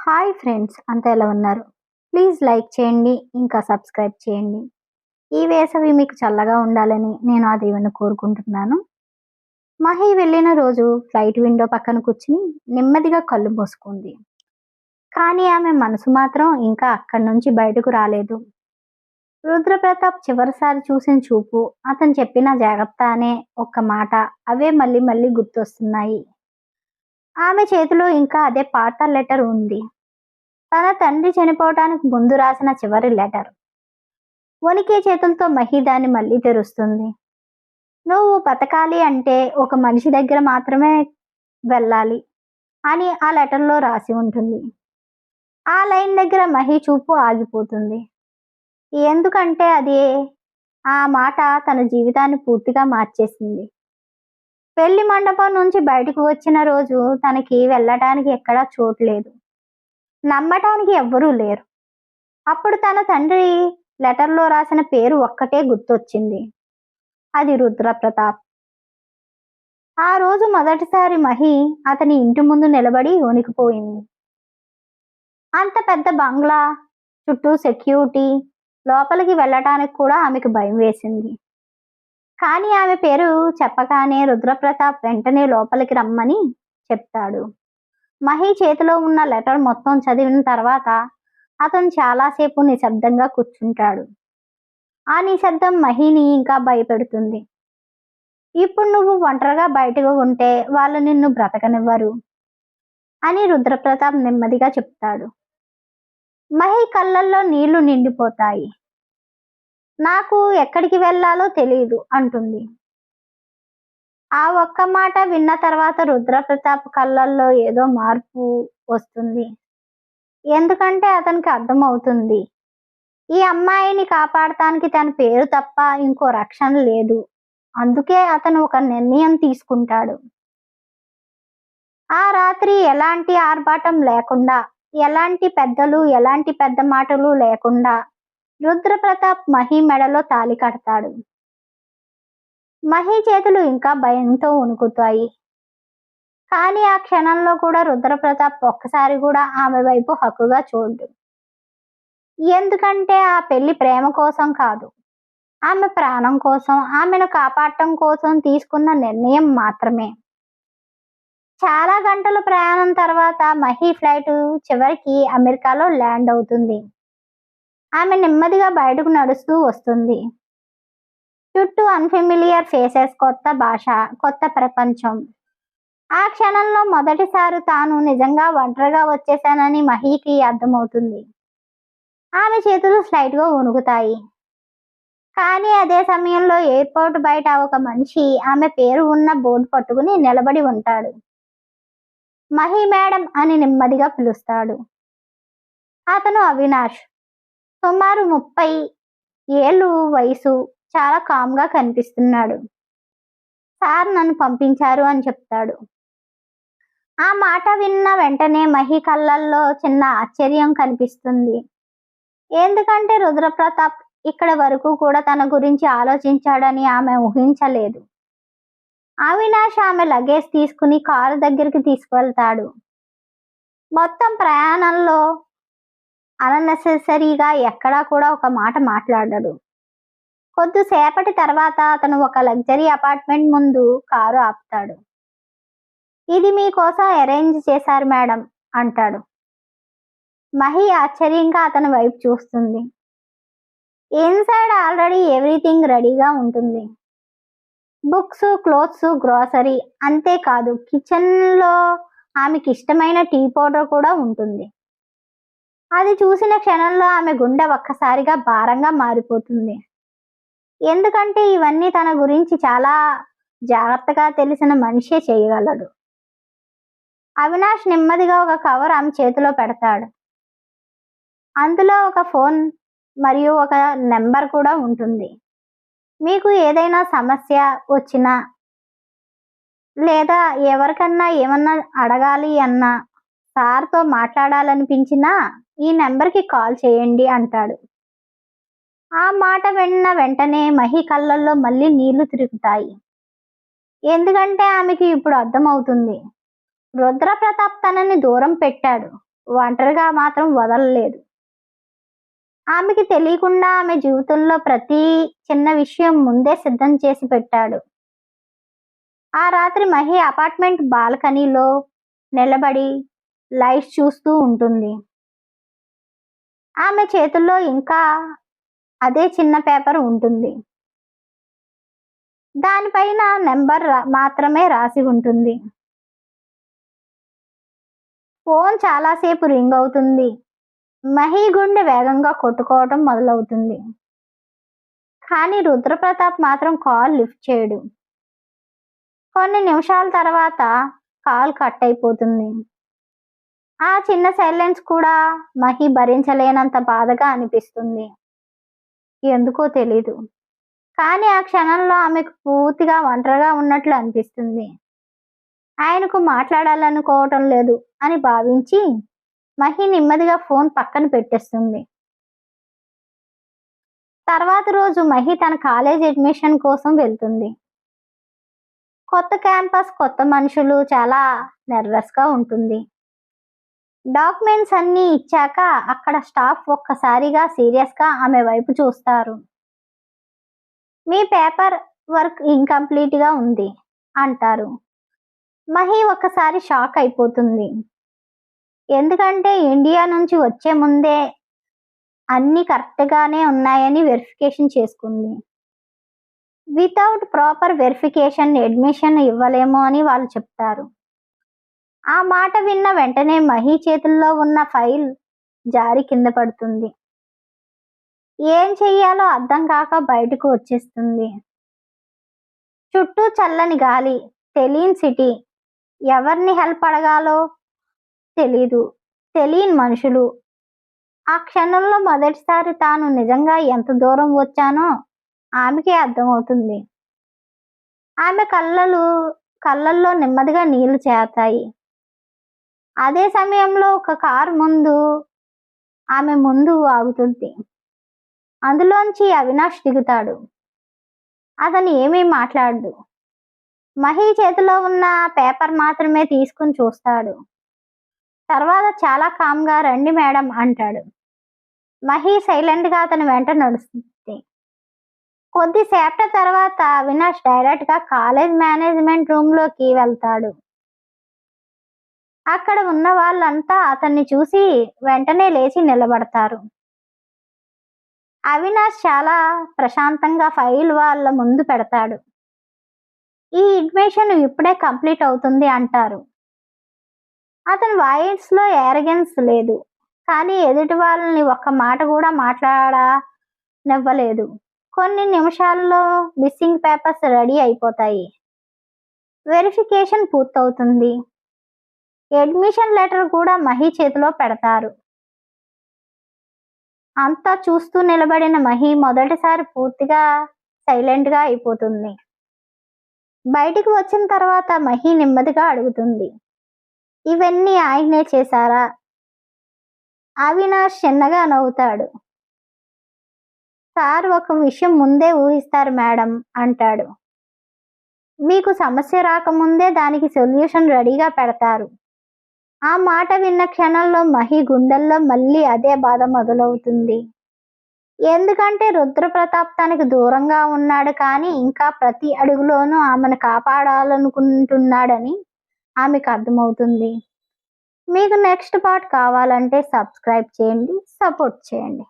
Hi friends, అంతా ఎలా ఉన్నారు? ప్లీజ్ లైక్ చేయండి, ఇంకా సబ్స్క్రైబ్ చేయండి. ఈ వేసవి మీకు చల్లగా ఉండాలని నేను ఆ దేవుని కోరుకుంటున్నాను. మహి వెళ్ళిన రోజు ఫ్లైట్ విండో పక్కన కూర్చుని నెమ్మదిగా కళ్ళు మూసుకుంది. కానీ ఆమె మనసు మాత్రం ఇంకా అక్కడి నుంచి బయటకు రాలేదు. రుద్రప్రతాప్ చివరిసారి చూసిన చూపు, అతను చెప్పిన జాగ్రత్త అనే ఒక్క మాట, అవే మళ్ళీ మళ్ళీ గుర్తొస్తున్నాయి. ఆమె చేతిలో ఇంకా అదే పాత లెటర్ ఉంది. తన తండ్రి చనిపోవటానికి ముందు రాసిన చివరి లెటర్. వణికే చేతులతో మహి దాన్ని మళ్ళీ తెరుస్తుంది. నువ్వు బతకాలి అంటే ఒక మనిషి దగ్గర మాత్రమే వెళ్ళాలి అని ఆ లెటర్లో రాసి ఉంటుంది. ఆ లైన్ దగ్గర మహి చూపు ఆగిపోతుంది. ఎందుకంటే అది ఆ మాట తన జీవితాన్ని పూర్తిగా మార్చేసింది. పెళ్లి మండపం నుంచి బయటకు వచ్చిన రోజు తనకి వెళ్ళటానికి ఎక్కడా చోటు లేదు. నమ్మటానికి ఎవ్వరూ లేరు. అప్పుడు తన తండ్రి లెటర్లో రాసిన పేరు ఒక్కటే గుర్తొచ్చింది. అది రుద్రప్రతాప్. ఆ రోజు మొదటిసారి మహి అతని ఇంటి ముందు నిలబడి వణికిపోయింది. అంత పెద్ద బంగ్లా, చుట్టూ సెక్యూరిటీ, లోపలికి వెళ్ళటానికి కూడా ఆమెకు భయం వేసింది. కానీ ఆమె పేరు చెప్పగానే రుద్రప్రతాప్ వెంటనే లోపలికి రమ్మని చెప్తాడు. మహి చేతిలో ఉన్న లెటర్ మొత్తం చదివిన తర్వాత అతను చాలాసేపు నిశ్శబ్దంగా కూర్చుంటాడు. ఆ నిశ్శబ్దం మహిని ఇంకా భయపెడుతుంది. ఇప్పుడు నువ్వు ఒంటరిగా బయటకు ఉంటే వాళ్ళు నిన్ను బ్రతకనివ్వరు అని రుద్రప్రతాప్ నెమ్మదిగా చెప్తాడు. మహి కళ్ళల్లో నీళ్లు నిండిపోతాయి. నాకు ఎక్కడికి వెళ్ళాలో తెలియదు అంటుంది. ఆ ఒక్క మాట విన్న తర్వాత రుద్రప్రతాప్ కళ్ళల్లో ఏదో మార్పు వస్తుంది. ఎందుకంటే అతనికి అర్థమవుతుంది, ఈ అమ్మాయిని కాపాడటానికి తన పేరు తప్ప ఇంకో రక్షణ లేదు. అందుకే అతను ఒక నిర్ణయం తీసుకుంటాడు. ఆ రాత్రి ఎలాంటి ఆర్భాటం లేకుండా, ఎలాంటి పెద్దలు, ఎలాంటి పెద్ద మాటలు లేకుండా రుద్రప్రతాప్ మహి మెడలో తాళి కడతాడు. మహి చేతులు ఇంకా భయంతో వణుకుతాయి. కానీ ఆ క్షణంలో కూడా రుద్రప్రతాప్ ఒక్కసారి కూడా ఆమె వైపు హక్కుగా చూడు. ఎందుకంటే ఆ పెళ్లి ప్రేమ కోసం కాదు, ఆమె ప్రాణం కోసం, ఆమెను కాపాడటం కోసం తీసుకున్న నిర్ణయం మాత్రమే. చాలా గంటల ప్రయాణం తర్వాత మహి ఫ్లైట్ చివరికి అమెరికాలో ల్యాండ్ అవుతుంది. ఆమె నెమ్మదిగా బయటకు నడుస్తూ వస్తుంది. చుట్టూ అన్ఫెమిలియర్ ఫేసెస్, కొత్త భాష, కొత్త ప్రపంచం. ఆ క్షణంలో మొదటిసారి తాను నిజంగా ఒంటరిగా వచ్చేసానని మహికి అర్థమవుతుంది. ఆమె చేతులు స్లైట్గా వణుకుతాయి. కానీ అదే సమయంలో ఎయిర్పోర్ట్ బయట ఒక మనిషి ఆమె పేరు ఉన్న బోర్డు పట్టుకుని నిలబడి ఉంటాడు. మహి మేడం అని నెమ్మదిగా పిలుస్తాడు. అతను అవినాష్. సుమారు 30 ఏళ్ళు వయసు. చాలా కామ్గా కనిపిస్తున్నాడు. సార్ నన్ను పంపించారు అని చెప్తాడు. ఆ మాట విన్న వెంటనే మహి కళ్ళల్లో చిన్న ఆశ్చర్యం కనిపిస్తుంది. ఎందుకంటే రుద్రప్రతాప్ ఇక్కడి వరకు కూడా తన గురించి ఆలోచించాడని ఆమె ఊహించలేదు. అవినాష్ ఆమె లగేజ్ తీసుకుని కారు దగ్గరికి తీసుకువెళ్తాడు. మొత్తం ప్రయాణంలో అన్నెసెసరీగా ఎక్కడా కూడా ఒక మాట మాట్లాడాడు. కొద్దిసేపటి తర్వాత అతను ఒక లగ్జరీ అపార్ట్మెంట్ ముందు కారు ఆపుతాడు. ఇది మీకోసం అరేంజ్ చేశారు మేడం అంటాడు. మహి ఆశ్చర్యంగా అతని వైపు చూస్తుంది. ఇన్సైడ్ ఆల్రెడీ ఎవ్రీథింగ్ రెడీగా ఉంటుంది. Books, clothes, grocery. అంతేకాదు కిచెన్లో ఆమెకి ఇష్టమైన టీ పౌడర్ కూడా ఉంటుంది. అది చూసిన క్షణంలో ఆమె గుండె ఒక్కసారిగా భారంగా మారిపోతుంది. ఎందుకంటే ఇవన్నీ తన గురించి చాలా జాగ్రత్తగా తెలిసిన మనిషే చేయగలడు. అవినాష్ నెమ్మదిగా ఒక కవర్ ఆమె చేతిలో పెడతాడు. అందులో ఒక ఫోన్ మరియు ఒక నెంబర్ కూడా ఉంటుంది. మీకు ఏదైనా సమస్య వచ్చినా లేదా ఎవరికన్నా ఏమన్నా అడగాలి అన్నా, సార్తో మాట్లాడాలనిపించినా ఈ నెంబర్కి కాల్ చేయండి అంటాడు. ఆ మాట విన్న వెంటనే మహి కళ్ళల్లో మళ్ళీ నీళ్లు తిరుగుతాయి. ఎందుకంటే ఆమెకి ఇప్పుడు అర్థమవుతుంది, రుద్రప్రతాప్ తనని దూరం పెట్టాడు, ఒంటరిగా మాత్రం వదలలేదు. ఆమెకి తెలియకుండా ఆమె జీవితంలో ప్రతి చిన్న విషయం ముందే సిద్ధం చేసి పెట్టాడు. ఆ రాత్రి మహి అపార్ట్మెంట్ బాల్కనీలో నిలబడి లైట్స్ చూస్తూ ఉంటుంది. ఆమె చేతుల్లో ఇంకా అదే చిన్న పేపర్ ఉంటుంది. దానిపైన నెంబర్ మాత్రమే రాసి ఉంటుంది. ఫోన్ చాలాసేపు రింగ్ అవుతుంది. మహి గుండె వేగంగా కొట్టుకోవటం మొదలవుతుంది. కానీ రుద్రప్రతాప్ మాత్రం కాల్ లిఫ్ట్ చేయడు. కొన్ని నిమిషాల తర్వాత కాల్ కట్ అయిపోతుంది. ఆ చిన్న సైలెన్స్ కూడా మహి భరించలేనంత బాధగా అనిపిస్తుంది. ఎందుకో తెలీదు, కానీ ఆ క్షణంలో ఆమెకు పూర్తిగా ఒంటరిగా ఉన్నట్లు అనిపిస్తుంది. ఆయనకు మాట్లాడాలనుకోవటం లేదు అని భావించి మహి నెమ్మదిగా ఫోన్ పక్కన పెట్టేస్తుంది. తర్వాత రోజు మహి తన కాలేజ్ అడ్మిషన్ కోసం వెళ్తుంది. కొత్త క్యాంపస్, కొత్త మనుషులు, చాలా నర్వస్గా ఉంటుంది. డాక్యుమెంట్స్ అన్నీ ఇచ్చాక అక్కడ స్టాఫ్ ఒక్కసారిగా సీరియస్గా ఆమె వైపు చూస్తారు. మీ పేపర్ వర్క్ ఇన్కంప్లీట్గా ఉంది అంటారు. మహి ఒక్కసారి షాక్ అయిపోతుంది. ఎందుకంటే ఇండియా నుంచి వచ్చే ముందే అన్నీ కరెక్ట్గానే ఉన్నాయని వెరిఫికేషన్ చేసుకుంది. వితౌట్ ప్రాపర్ వెరిఫికేషన్ అడ్మిషన్ ఇవ్వలేము అని వాళ్ళు చెప్తారు. ఆ మాట విన్న వెంటనే మహి చేతుల్లో ఉన్న ఫైల్ జారి కింద పడుతుంది. ఏం చెయ్యాలో అర్థం కాక బయటకు వచ్చేస్తుంది. చుట్టూ చల్లని గాలి, తెలియని సిటీ, ఎవరిని హెల్ప్ అడగాలో తెలీదు, తెలియని మనుషులు. ఆ క్షణంలో మొదటిసారి తాను నిజంగా ఎంత దూరం వచ్చానో ఆమెకే అర్థమవుతుంది. ఆమె కళ్ళల్లో నెమ్మదిగా నీళ్లు చేరతాయి. అదే సమయంలో ఒక కారు ఆమె ముందు ఆగుతుంది. అందులోంచి అవినాష్ దిగుతాడు. అతను ఏమీ మాట్లాడడు. మహి చేతిలో ఉన్న పేపర్ మాత్రమే తీసుకుని చూస్తాడు. తర్వాత చాలా కామ్గా, రండి మేడం అంటాడు. మహి సైలెంట్గా అతని వెంట నడుస్తుంది. కొద్దిసేపటి తర్వాత అవినాష్ డైరెక్ట్గా కాలేజ్ మేనేజ్మెంట్ రూమ్లోకి వెళ్తాడు. అక్కడ ఉన్న వాళ్ళంతా అతన్ని చూసి వెంటనే లేచి నిలబడతారు. అవినాష్ చాలా ప్రశాంతంగా ఫైల్ వాళ్ళ ముందు పెడతాడు. ఈ అడ్మిషన్ ఇప్పుడే కంప్లీట్ అవుతుంది అంటారు. అతని వాయిస్లో యారగెన్స్ లేదు, కానీ ఎదుటి వాళ్ళని ఒక్క మాట కూడా మాట్లాడనివ్వలేదు. కొన్ని నిమిషాల్లో మిస్సింగ్ పేపర్స్ రెడీ అయిపోతాయి. వెరిఫికేషన్ పూర్తవుతుంది. అడ్మిషన్ లెటర్ కూడా మహి చేతిలో పెడతారు. అంతా చూస్తూ నిలబడిన మహి మొదటిసారి పూర్తిగా సైలెంట్గా అయిపోతుంది. బయటికి వచ్చిన తర్వాత మహి నెమ్మదిగా అడుగుతుంది, ఇవన్నీ ఆయనే చేశారా? అవినాష్ చిన్నగా నవ్వుతాడు. సార్ ఒక విషయం ముందే ఊహిస్తారు మేడం అంటాడు. మీకు సమస్య రాకముందే దానికి సొల్యూషన్ రెడీగా పెడతారు. ఆ మాట విన్న క్షణంలో మహి గుండెల్లో మళ్ళీ అదే బాధ మొదలవుతుంది. ఎందుకంటే రుద్రప్రతాప్ తనకు దూరంగా ఉన్నాడు, కానీ ఇంకా ప్రతి అడుగులోనూ ఆమెను కాపాడాలనుకుంటున్నాడని ఆమెకు అర్థమవుతుంది. మీకు నెక్స్ట్ పార్ట్ కావాలంటే సబ్స్క్రైబ్ చేయండి, సపోర్ట్ చేయండి.